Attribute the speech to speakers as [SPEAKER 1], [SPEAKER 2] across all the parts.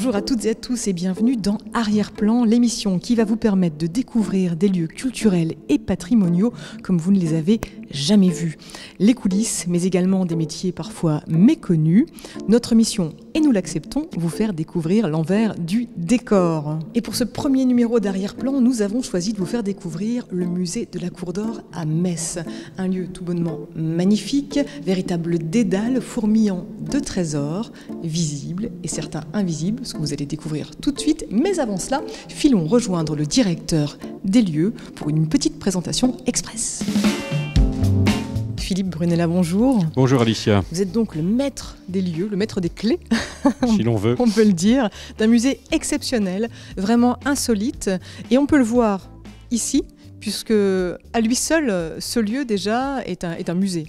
[SPEAKER 1] Bonjour à toutes et à tous et bienvenue dans Arrière-Plan, l'émission qui va vous permettre de découvrir des lieux culturels et patrimoniaux comme vous ne les avez jamais vus. Les coulisses, mais également des métiers parfois méconnus. Notre mission, et nous l'acceptons, vous faire découvrir l'envers du décor. Et pour ce premier numéro d'Arrière-Plan, nous avons choisi de vous faire découvrir le musée de la Cour d'Or à Metz. Un lieu tout bonnement magnifique, véritable dédale fourmillant de trésors, visibles et certains invisibles, ce que vous allez découvrir tout de suite. Mais avant cela, filons rejoindre le directeur des lieux pour une petite présentation express. Philippe Brunella, bonjour.
[SPEAKER 2] Bonjour Alicia.
[SPEAKER 1] Vous êtes donc le maître des lieux, le maître des clés,
[SPEAKER 2] si l'on veut.
[SPEAKER 1] On peut le dire, d'un musée exceptionnel, vraiment insolite. Et on peut le voir ici, puisque à lui seul, ce lieu déjà est un musée.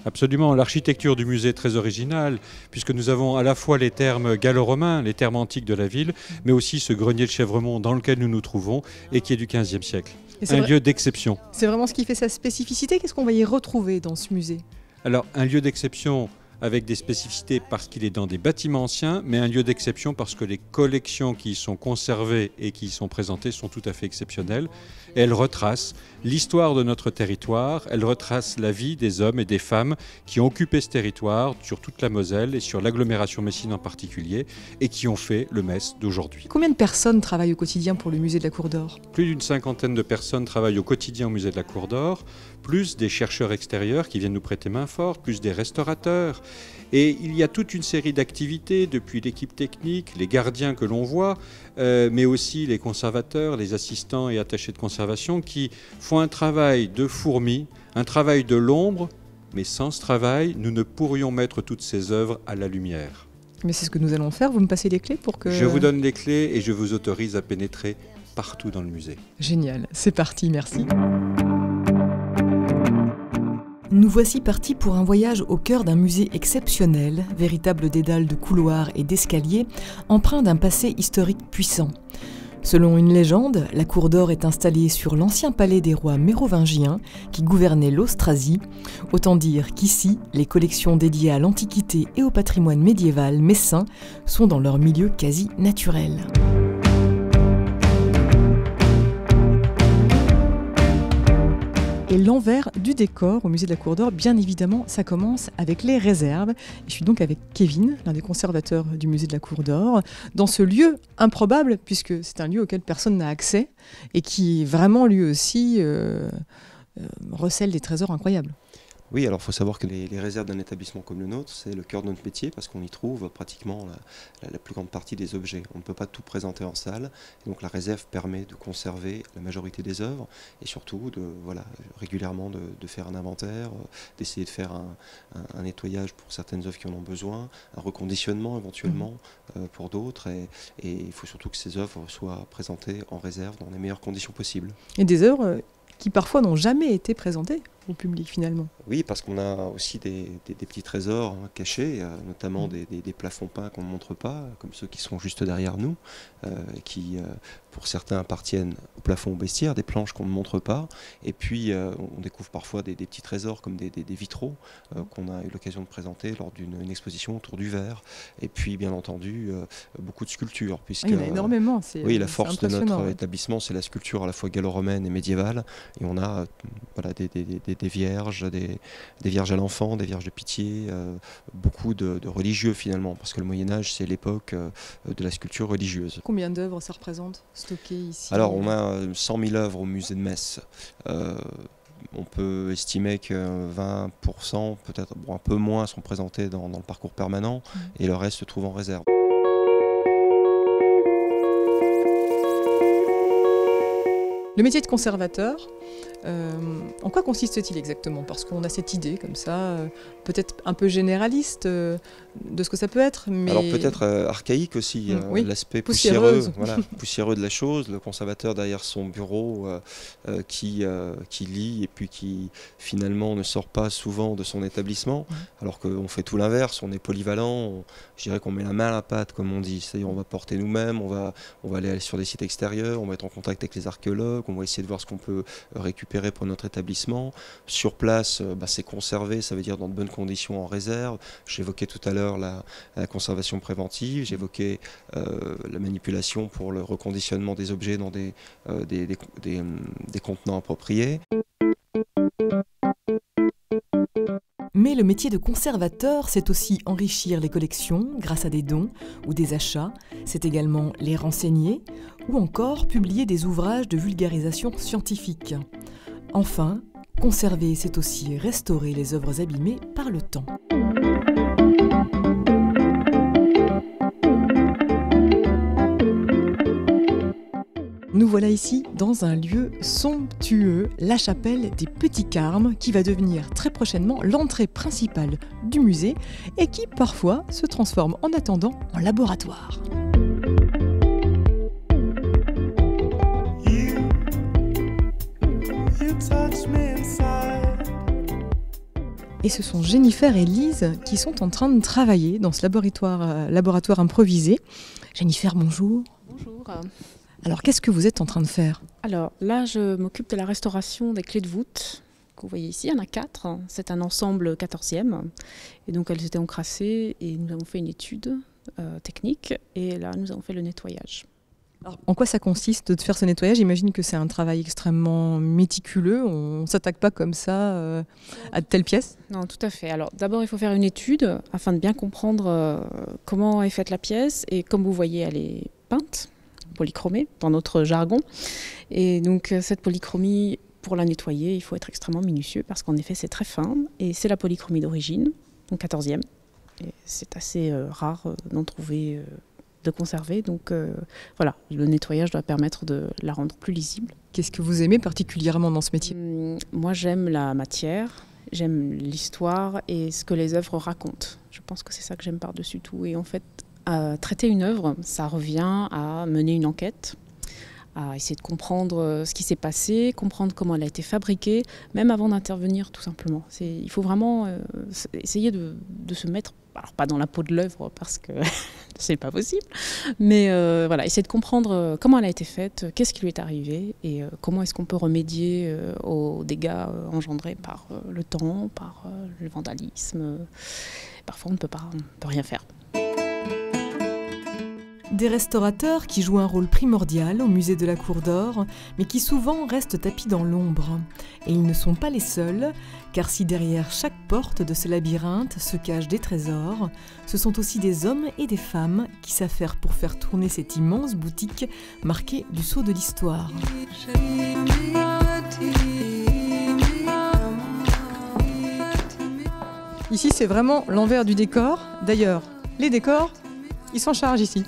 [SPEAKER 2] Absolument, l'architecture du musée est très originale, puisque nous avons à la fois les termes gallo-romains, les termes antiques de la ville, mais aussi ce grenier de Chèvremont dans lequel nous nous trouvons et qui est du XVe siècle. Un lieu d'exception.
[SPEAKER 1] C'est vraiment ce qui fait sa spécificité. Qu'est-ce qu'on va y retrouver dans ce musée ?
[SPEAKER 2] Alors, un lieu d'exception avec des spécificités parce qu'il est dans des bâtiments anciens, mais un lieu d'exception parce que les collections qui y sont conservées et qui y sont présentées sont tout à fait exceptionnelles. Et elles retracent l'histoire de notre territoire, elles retracent la vie des hommes et des femmes qui ont occupé ce territoire sur toute la Moselle et sur l'agglomération messine en particulier, et qui ont fait le Metz d'aujourd'hui.
[SPEAKER 1] Combien de personnes travaillent au quotidien pour le musée de la Cour d'Or ?
[SPEAKER 2] Plus d'une cinquantaine de personnes travaillent au quotidien au musée de la Cour d'Or, plus des chercheurs extérieurs qui viennent nous prêter main forte, plus des restaurateurs. Et il y a toute une série d'activités, depuis l'équipe technique, les gardiens que l'on voit, mais aussi les conservateurs, les assistants et attachés de conservation qui font un travail de fourmi, un travail de l'ombre, mais sans ce travail, nous ne pourrions mettre toutes ces œuvres à la lumière.
[SPEAKER 1] Mais c'est ce que nous allons faire, vous me passez les clés pour que...
[SPEAKER 2] Je vous donne les clés et je vous autorise à pénétrer partout dans le musée.
[SPEAKER 1] Génial, c'est parti, merci. Nous voici partis pour un voyage au cœur d'un musée exceptionnel, véritable dédale de couloirs et d'escaliers, empreint d'un passé historique puissant. Selon une légende, la Cour d'Or est installée sur l'ancien palais des rois mérovingiens qui gouvernaient l'Austrasie. Autant dire qu'ici, les collections dédiées à l'Antiquité et au patrimoine médiéval messin sont dans leur milieu quasi naturel. Et l'envers du décor au musée de la Cour d'Or, bien évidemment, ça commence avec les réserves. Je suis donc avec Kevin, l'un des conservateurs du musée de la Cour d'Or, dans ce lieu improbable, puisque c'est un lieu auquel personne n'a accès, et qui vraiment, lui aussi, recèle des trésors incroyables.
[SPEAKER 3] Oui, alors il faut savoir que les réserves d'un établissement comme le nôtre, c'est le cœur de notre métier parce qu'on y trouve pratiquement la plus grande partie des objets. On ne peut pas tout présenter en salle, et donc la réserve permet de conserver la majorité des œuvres et surtout régulièrement de faire un inventaire, d'essayer de faire un nettoyage pour certaines œuvres qui en ont besoin, un reconditionnement éventuellement pour d'autres, et il faut surtout que ces œuvres soient présentées en réserve dans les meilleures conditions possibles.
[SPEAKER 1] Et des œuvres qui parfois n'ont jamais été présentées au public finalement.
[SPEAKER 3] Oui, parce qu'on a aussi des petits trésors cachés, notamment des plafonds peints qu'on ne montre pas, comme ceux qui sont juste derrière nous, qui pour certains appartiennent au plafond au bestiaire, des planches qu'on ne montre pas, et puis on découvre parfois des petits trésors comme des vitraux qu'on a eu l'occasion de présenter lors d'une exposition autour du verre, et puis bien entendu beaucoup de sculptures. Puisque,
[SPEAKER 1] il y en a énormément.
[SPEAKER 3] Oui, la force de notre établissement, c'est la sculpture à la fois gallo-romaine et médiévale, et on a des vierges, des vierges à l'enfant, des vierges de pitié, beaucoup de religieux finalement, parce que le Moyen-Âge c'est l'époque de la sculpture religieuse.
[SPEAKER 1] Combien d'œuvres ça représente stockées ici ?
[SPEAKER 3] Alors on a 100 000 œuvres au musée de Metz. On peut estimer que 20%, peut-être un peu moins, sont présentés dans le parcours permanent et le reste se trouve en réserve.
[SPEAKER 1] Le métier de conservateur, en quoi consiste-t-il exactement ? Parce qu'on a cette idée comme ça, peut-être un peu généraliste de ce que ça peut être. Mais...
[SPEAKER 3] Alors peut-être archaïque aussi,
[SPEAKER 1] oui.
[SPEAKER 3] L'aspect poussiéreux de la chose, le conservateur derrière son bureau qui lit et puis qui finalement ne sort pas souvent de son établissement, alors qu'on fait tout l'inverse, on est polyvalent, je dirais qu'on met la main à la pâte comme on dit, c'est-à-dire on va porter nous-mêmes, on va aller sur des sites extérieurs, on va être en contact avec les archéologues, on va essayer de voir ce qu'on peut récupérer pour notre établissement. Sur place, c'est conservé, ça veut dire dans de bonnes conditions en réserve. J'évoquais tout à l'heure l'heure la conservation préventive, j'évoquais la manipulation pour le reconditionnement des objets dans des contenants appropriés.
[SPEAKER 1] Mais le métier de conservateur, c'est aussi enrichir les collections grâce à des dons ou des achats, c'est également les renseigner ou encore publier des ouvrages de vulgarisation scientifique. Enfin, conserver, c'est aussi restaurer les œuvres abîmées par le temps. Nous voilà ici dans un lieu somptueux, la chapelle des Petits Carmes, qui va devenir très prochainement l'entrée principale du musée et qui parfois se transforme en attendant en laboratoire. Et ce sont Jennifer et Lise qui sont en train de travailler dans ce laboratoire improvisé. Jennifer, bonjour.
[SPEAKER 4] Bonjour.
[SPEAKER 1] Alors, qu'est-ce que vous êtes en train de faire?
[SPEAKER 4] Alors là, je m'occupe de la restauration des clés de voûte que vous voyez ici. Il y en a 4. C'est un ensemble 14e. Et donc, elles étaient encrassées et nous avons fait une étude technique. Et là, nous avons fait le nettoyage.
[SPEAKER 1] Alors, en quoi ça consiste de faire ce nettoyage? J'imagine que c'est un travail extrêmement méticuleux. On ne s'attaque pas comme ça à de telles pièces?
[SPEAKER 4] Non, tout à fait. Alors d'abord, il faut faire une étude afin de bien comprendre comment est faite la pièce. Et comme vous voyez, elle est peinte, polychromée dans notre jargon. Et donc cette polychromie, pour la nettoyer, il faut être extrêmement minutieux parce qu'en effet, c'est très fin. Et c'est la polychromie d'origine, donc 14e. Et c'est assez rare d'en trouver... de conserver, donc voilà, le nettoyage doit permettre de la rendre plus lisible.
[SPEAKER 1] Qu'est-ce que vous aimez particulièrement dans ce métier?
[SPEAKER 4] Moi j'aime la matière, j'aime l'histoire et ce que les œuvres racontent. Je pense que c'est ça que j'aime par-dessus tout. Et en fait, traiter une œuvre, ça revient à mener une enquête, à essayer de comprendre ce qui s'est passé, comprendre comment elle a été fabriquée, même avant d'intervenir tout simplement. Il faut vraiment essayer de se mettre, alors pas dans la peau de l'œuvre parce que c'est pas possible, mais voilà, essayer de comprendre comment elle a été faite, qu'est-ce qui lui est arrivé et comment est-ce qu'on peut remédier aux dégâts engendrés par le temps, par le vandalisme. Parfois on ne peut rien faire.
[SPEAKER 1] Des restaurateurs qui jouent un rôle primordial au musée de la Cour d'Or, mais qui souvent restent tapis dans l'ombre. Et ils ne sont pas les seuls, car si derrière chaque porte de ce labyrinthe se cachent des trésors, ce sont aussi des hommes et des femmes qui s'affairent pour faire tourner cette immense boutique marquée du sceau de l'histoire. Ici, c'est vraiment l'envers du décor. D'ailleurs, les décors, ils s'en chargent ici.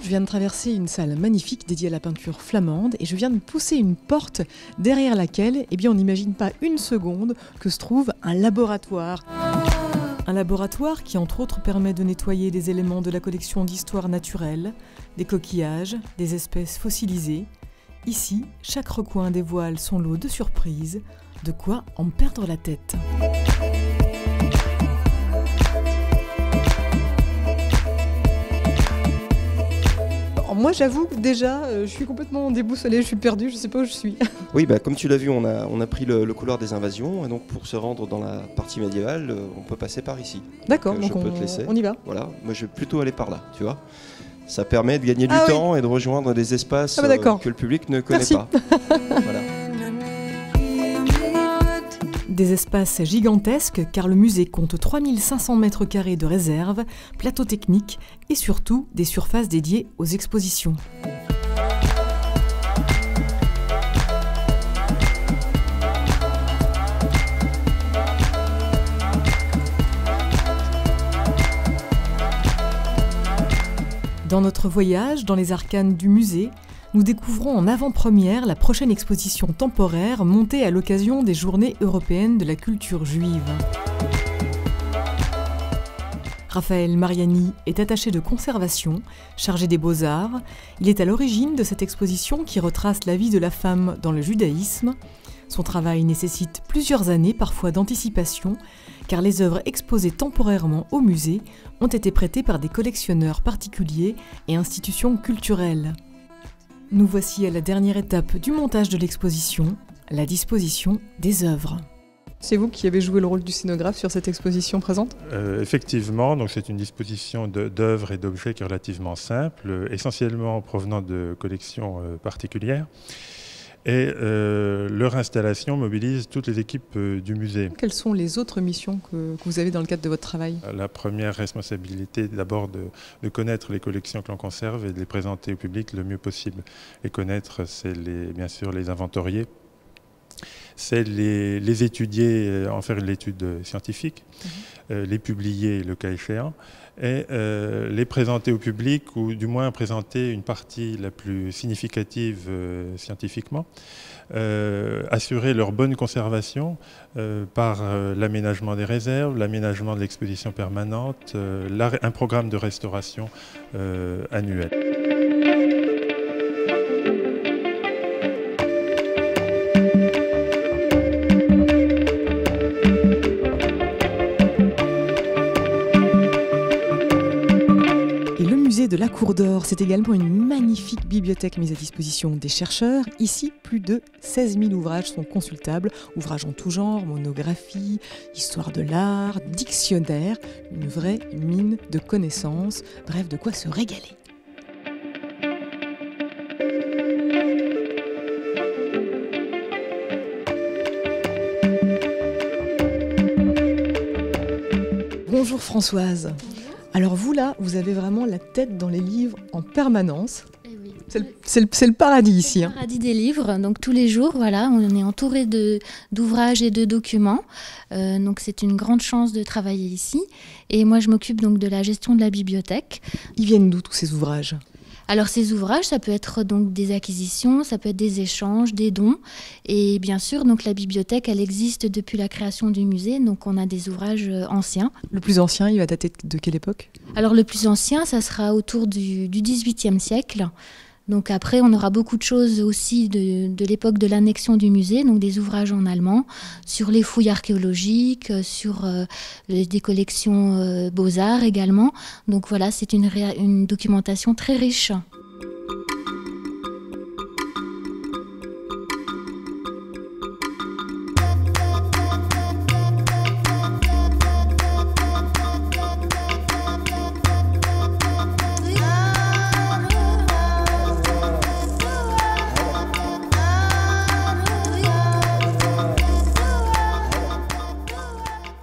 [SPEAKER 1] Je viens de traverser une salle magnifique dédiée à la peinture flamande et je viens de pousser une porte derrière laquelle, on n'imagine pas une seconde que se trouve un laboratoire. Un laboratoire qui, entre autres, permet de nettoyer des éléments de la collection d'histoire naturelle, des coquillages, des espèces fossilisées. Ici, chaque recoin dévoile son lot de surprises, de quoi en perdre la tête. Moi, j'avoue que déjà, je suis complètement déboussolée, je suis perdue, je ne sais pas où je suis.
[SPEAKER 3] Oui, comme tu l'as vu, on a pris le couloir des invasions, et donc pour se rendre dans la partie médiévale, on peut passer par ici.
[SPEAKER 1] D'accord,
[SPEAKER 3] donc
[SPEAKER 1] je peux te laisser. On y va.
[SPEAKER 3] Voilà, moi je vais plutôt aller par là, tu vois. Ça permet de gagner du temps et de rejoindre des espaces que le public ne connaît pas. Voilà.
[SPEAKER 1] Des espaces gigantesques car le musée compte 3500 mètres carrés de réserve, plateaux techniques et surtout des surfaces dédiées aux expositions. Dans notre voyage dans les arcanes du musée, nous découvrons en avant-première la prochaine exposition temporaire montée à l'occasion des Journées européennes de la culture juive. Raphaël Mariani est attaché de conservation, chargé des beaux-arts. Il est à l'origine de cette exposition qui retrace la vie de la femme dans le judaïsme. Son travail nécessite plusieurs années, parfois d'anticipation, car les œuvres exposées temporairement au musée ont été prêtées par des collectionneurs particuliers et institutions culturelles. Nous voici à la dernière étape du montage de l'exposition, la disposition des œuvres. C'est vous qui avez joué le rôle du scénographe sur cette exposition présente ?
[SPEAKER 5] Effectivement, donc c'est une disposition d'œuvres et d'objets qui est relativement simple, essentiellement provenant de collections particulières. Et leur installation mobilise toutes les équipes du musée.
[SPEAKER 1] Quelles sont les autres missions que vous avez dans le cadre de votre travail ?
[SPEAKER 5] La première responsabilité est d'abord de connaître les collections que l'on conserve et de les présenter au public le mieux possible. Les connaître, c'est bien sûr les inventorier, c'est les étudier, en faire une étude scientifique, les publier le cas échéant, et les présenter au public, ou du moins présenter une partie la plus significative scientifiquement, assurer leur bonne conservation par l'aménagement des réserves, l'aménagement de l'exposition permanente, un programme de restauration annuel.
[SPEAKER 1] De la Cour d'Or, c'est également une magnifique bibliothèque mise à disposition des chercheurs. Ici, plus de 16 000 ouvrages sont consultables, ouvrages en tout genre, monographies, histoire de l'art, dictionnaires, une vraie mine de connaissances, bref, de quoi se régaler. Bonjour Françoise. Alors vous là, vous avez vraiment la tête dans les livres en permanence.
[SPEAKER 6] Eh oui.
[SPEAKER 1] C'est le paradis ici.
[SPEAKER 6] Le paradis des livres, donc tous les jours, voilà, on est entouré d'ouvrages et de documents. Donc c'est une grande chance de travailler ici. Et moi je m'occupe donc de la gestion de la bibliothèque.
[SPEAKER 1] Ils viennent d'où tous ces ouvrages ?
[SPEAKER 6] Alors ces ouvrages, ça peut être donc des acquisitions, ça peut être des échanges, des dons. Et bien sûr, donc la bibliothèque, elle existe depuis la création du musée, donc on a des ouvrages anciens.
[SPEAKER 1] Le plus ancien, il va dater de quelle époque ?
[SPEAKER 6] Alors le plus ancien, ça sera autour du XVIIIe siècle. Donc après, on aura beaucoup de choses aussi de l'époque de l'annexion du musée, donc des ouvrages en allemand, sur les fouilles archéologiques, sur des collections beaux-arts également. Donc voilà, c'est une documentation très riche.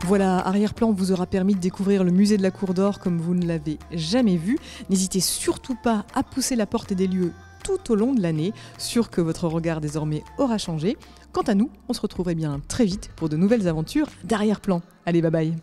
[SPEAKER 1] Voilà, Arrière-plan vous aura permis de découvrir le musée de la Cour d'Or comme vous ne l'avez jamais vu. N'hésitez surtout pas à pousser la porte des lieux tout au long de l'année, sûr que votre regard désormais aura changé. Quant à nous, on se retrouverait bien très vite pour de nouvelles aventures d'Arrière-plan. Allez, bye bye.